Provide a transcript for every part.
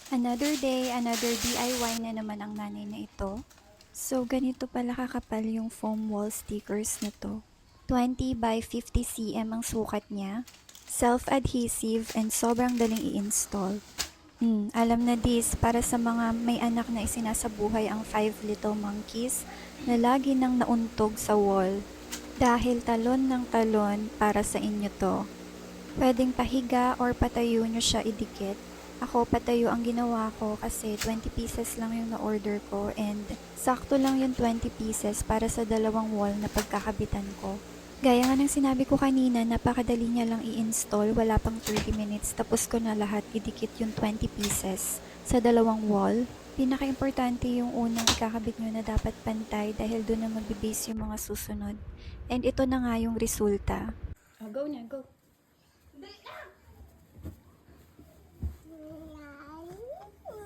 Another day, another DIY na naman ang nanay na ito. So, ganito pala kakapal yung foam wall stickers na to. 20 by 50 cm ang sukat niya. Self-adhesive and sobrang daling i-install. Alam na this para sa mga may anak na isinasabuhay ang 5 little monkeys na lagi nang nauntog sa wall. Dahil talon ng talon para sa inyo to. Pwedeng pahiga or patayo nyo siya idikit. Ako, patayo ang ginawa ko kasi 20 pieces lang yung na-order ko and sakto lang yung 20 pieces para sa dalawang wall na pagkakabitan ko. Gaya nga ng sinabi ko kanina, napakadali niya lang i-install, wala pang 30 minutes, tapos ko na lahat idikit yung 20 pieces sa dalawang wall. Pinaka-importante yung unang ikakabit nyo na dapat pantay dahil doon na magbe-base yung mga susunod. And ito na nga yung resulta. Oh, go na, go!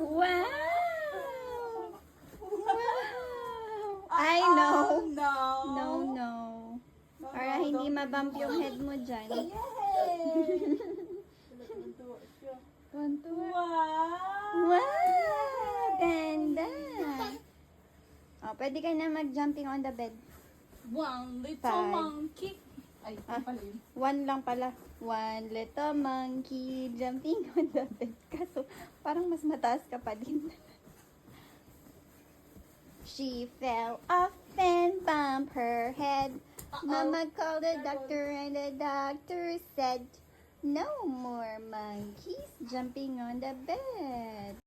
Wow! Wow! I know! No. Para hindi mabump yung head mo dyan. Wow! Ganda! Oh, pwede ka na mag-jumping on the bed. One little Five. monkey. Ay, pala yun. One lang pala. One little monkey jumping on the bed. Kaso, parang mas mataas ka pa din. She fell off and bumped her head. Mama called the doctor and the doctor said, no more monkeys jumping on the bed.